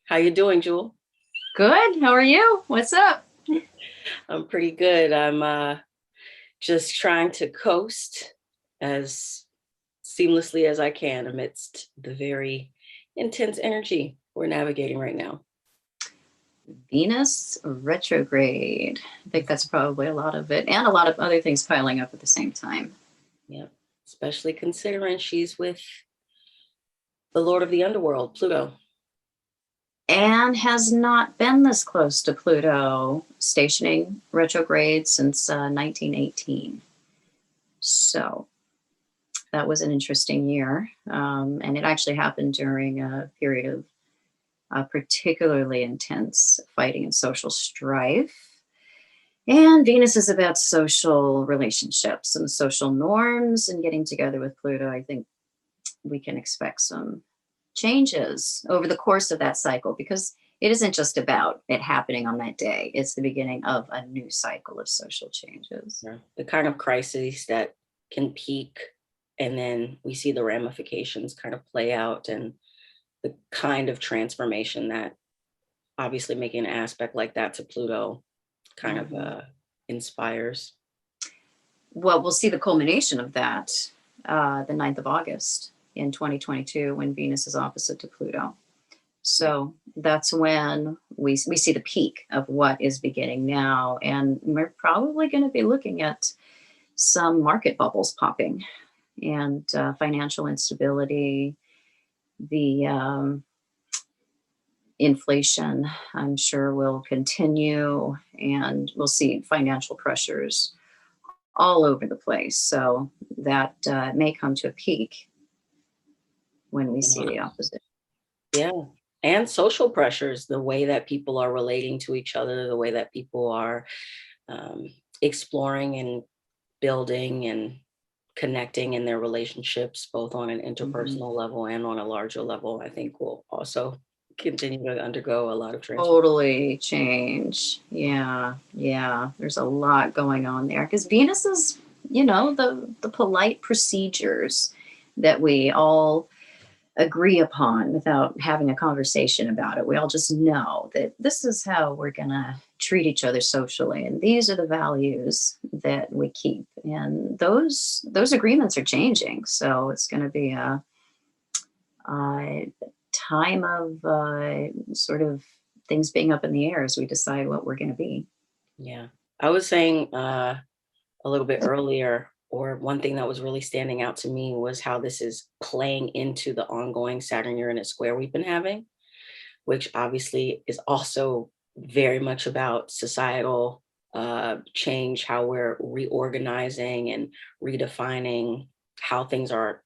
How you doing, Jewel? Good. How are you? What's up? I'm pretty good. I'm just trying to coast as seamlessly as I can amidst the very intense energy we're navigating right now. Venus retrograde. I think that's probably a lot of it, and a lot of other things piling up at the same time. Yep. Especially considering she's with the Lord of the Underworld, Pluto. And has not been this close to Pluto, stationing retrograde since 1918. So that was an interesting year. And it actually happened during a period of particularly intense fighting and social strife. And Venus is about social relationships and social norms, and getting together with Pluto. I think we can expect some changes over the course of that cycle, because it isn't just about it happening on that day. It's the beginning of a new cycle of social changes. Yeah. The kind of crises that can peak and then we see the ramifications kind of play out, and the kind of transformation that obviously making an aspect like that to Pluto kind of inspires. Well, we'll see the culmination of that the 9th of August in 2022, when Venus is opposite to Pluto. So that's when we see the peak of what is beginning now. And we're probably going to be looking at some market bubbles popping, and financial instability, the inflation, I'm sure, will continue, and we'll see financial pressures all over the place. So that may come to a peak when we see the opposite. Yeah. And social pressures, the way that people are relating to each other, the way that people are exploring and building and connecting in their relationships, both on an interpersonal level and on a larger level, I think will also continue to undergo a lot of transformation. Totally change. Yeah. Yeah. There's a lot going on there, because Venus is, the polite procedures that we all agree upon without having a conversation about it. We all just know that this is how we're going to treat each other socially, and these are the values that we keep. And those agreements are changing. So it's going to be a time of sort of things being up in the air as we decide what we're going to be. Yeah. I was saying a little bit earlier, or one thing that was really standing out to me was how this is playing into the ongoing Saturn-Uranus square we've been having, which obviously is also very much about societal change, how we're reorganizing and redefining how things are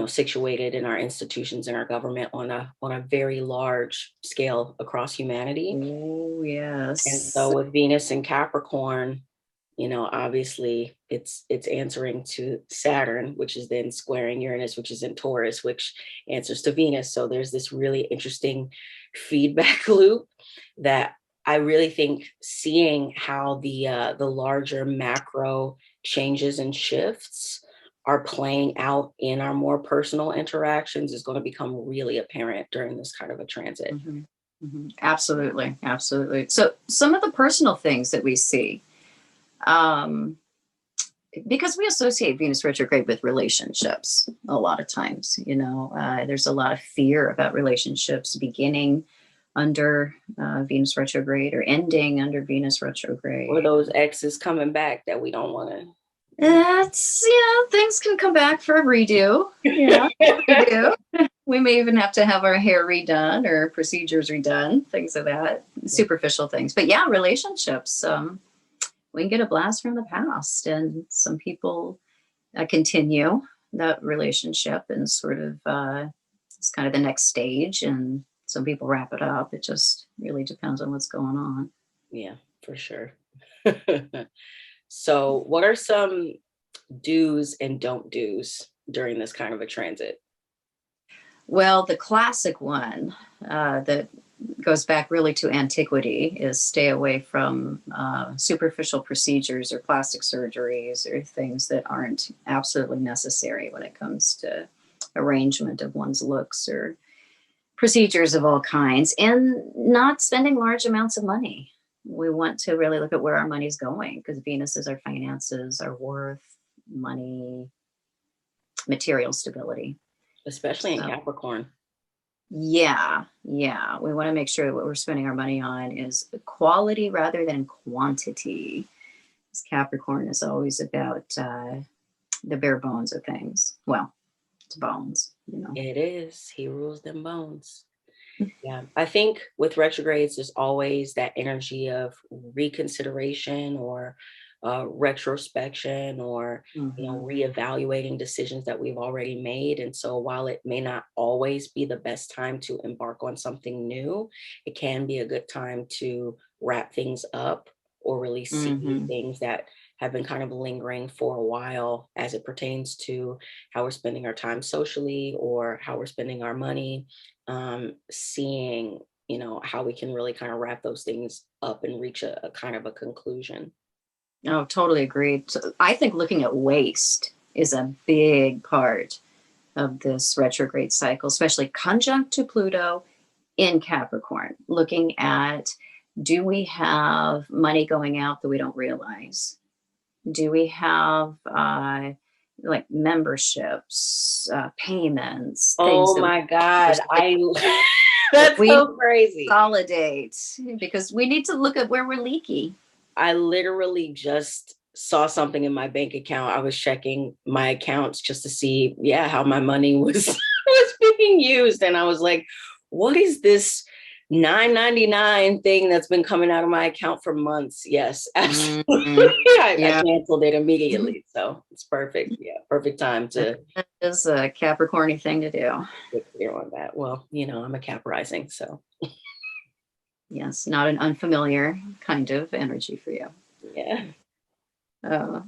situated in our institutions and our government on a very large scale across humanity. Oh, yes. And so with Venus in Capricorn, obviously it's answering to Saturn, which is then squaring Uranus, which is in Taurus, which answers to Venus. So there's this really interesting feedback loop that I really think seeing how the larger macro changes and shifts are playing out in our more personal interactions is going to become really apparent during this kind of a transit. Mm-hmm. Mm-hmm. Absolutely. Absolutely. So some of the personal things that we see, because we associate Venus retrograde with relationships a lot of times, there's a lot of fear about relationships beginning under Venus retrograde or ending under Venus retrograde. Or those exes coming back that we don't want to. That's, things can come back for a redo. Yeah, redo. We may even have to have our hair redone or procedures redone, things of that, superficial things. But yeah, relationships, we can get a blast from the past, and some people continue that relationship and sort of it's kind of the next stage, and some people wrap it up. It just really depends on what's going on. Yeah, for sure. So what are some do's and don't do's during this kind of a transit? Well, the classic one that goes back really to antiquity is stay away from superficial procedures or plastic surgeries or things that aren't absolutely necessary when it comes to arrangement of one's looks or procedures of all kinds, and not spending large amounts of money. We want to really look at where our money's going, because Venus is our finances, our worth, money, material stability. Especially in So, Capricorn. yeah, we want to make sure what we're spending our money on is quality rather than quantity. Because Capricorn is always about the bare bones of things. Well, it's bones, you know. It is. He rules them bones. Yeah. I think with retrogrades, there's always that energy of reconsideration or retrospection, or reevaluating decisions that we've already made. And so while it may not always be the best time to embark on something new, it can be a good time to wrap things up or really see things that have been kind of lingering for a while, as it pertains to how we're spending our time socially or how we're spending our money. Seeing, how we can really kind of wrap those things up and reach a kind of a conclusion. Oh, totally agreed. So I think looking at waste is a big part of this retrograde cycle, especially conjunct to Pluto in Capricorn. Looking at, do we have money going out that we don't realize? Do we have like memberships, payments, things Oh that my God. That's we so crazy. consolidate, because we need to look at where we're leaky. I literally just saw something in my bank account. I was checking my accounts just to see, how my money was was being used. And I was like, what is this $9.99 thing that's been coming out of my account for months? Yes, absolutely. I canceled it immediately. So it's perfect. Yeah, perfect time to. That is a Capricorny thing to do. Get clear on that. Well, I'm a Cap rising, so. Yes, not an unfamiliar kind of energy for you. Yeah.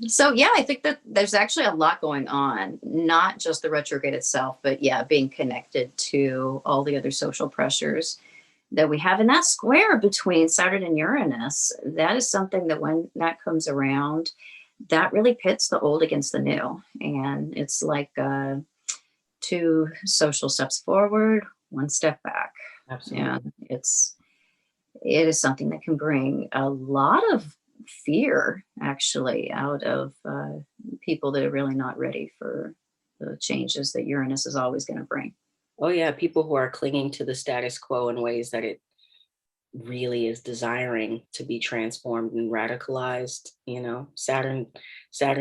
So yeah, I think that there's actually a lot going on, not just the retrograde itself, but being connected to all the other social pressures that we have. And that square between Saturn and Uranus, that is something that when that comes around, that really pits the old against the new. And it's like two social steps forward, one step back. Absolutely. And it is something that can bring a lot of fear, actually, out of people that are really not ready for the changes that Uranus is always going to bring. Oh yeah, people who are clinging to the status quo in ways that it really is desiring to be transformed and radicalized. Saturn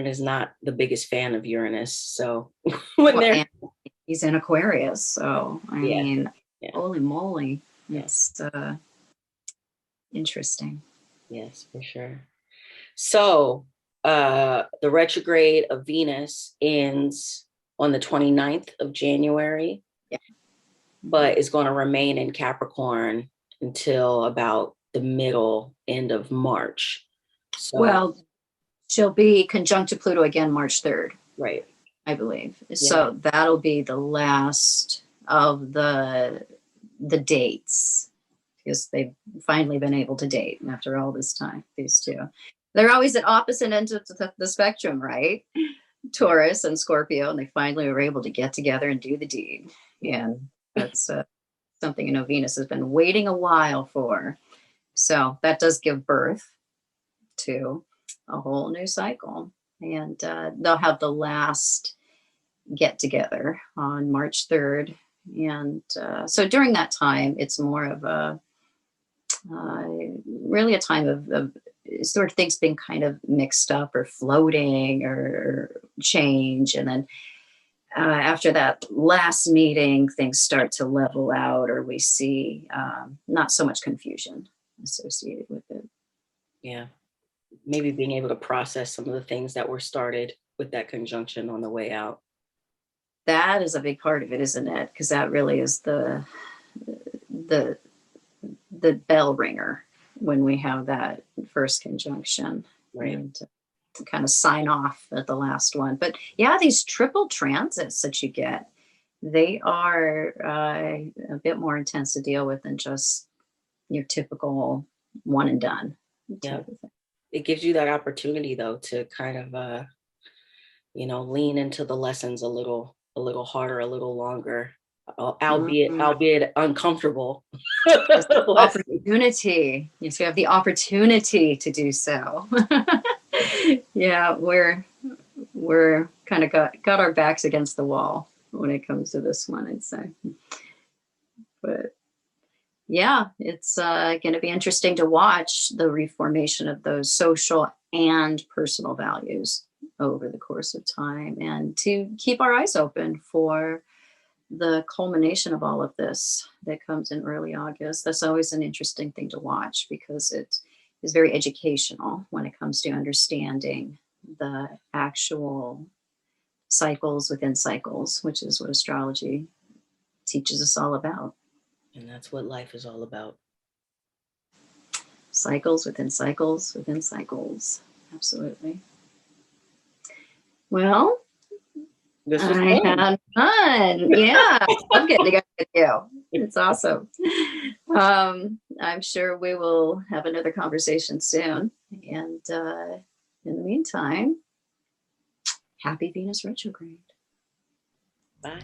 is not the biggest fan of Uranus. So when he's in Aquarius, so I mean, yeah. Holy moly, it's interesting. Yes, for sure. So the retrograde of Venus ends on the 29th of January, but is going to remain in Capricorn until about the middle end of March. So, well, she'll be conjunct to Pluto again March 3rd. Right. I believe. Yeah. So that'll be the last of the dates, because they've finally been able to date after all this time, these two. They're always at opposite ends of the spectrum, right? Taurus and Scorpio, and they finally were able to get together and do the deed. And that's something Venus has been waiting a while for. So that does give birth to a whole new cycle. And they'll have the last get together on March 3rd. And so during that time, it's more of a really a time of sort of things being kind of mixed up or floating or change. And then after that last meeting, things start to level out, or we see not so much confusion associated with it. Yeah. Maybe being able to process some of the things that were started with that conjunction on the way out. That is a big part of it, isn't it? Because that really is the bell ringer when we have that first conjunction. Right. And to kind of sign off at the last one. But yeah, these triple transits that you get, they are a bit more intense to deal with than just your typical one and done. Yeah. It gives you that opportunity, though, to kind of, lean into the lessons a little harder, a little longer. albeit uncomfortable. Yes, Let's see. opportunity. Yes, we have the opportunity to do so. Yeah, we're kind of got our backs against the wall when it comes to this one, I'd say. But yeah, it's going to be interesting to watch the reformation of those social and personal values over the course of time, and to keep our eyes open for the culmination of all of this that comes in early August. That's always an interesting thing to watch because it is very educational when it comes to understanding the actual cycles within cycles, which is what astrology teaches us all about. And that's what life is all about. Cycles within cycles within cycles. Absolutely. Well, This was I fun. had fun. Yeah, I'm getting together with you. It's awesome. I'm sure we will have another conversation soon. And in the meantime, happy Venus retrograde. Bye.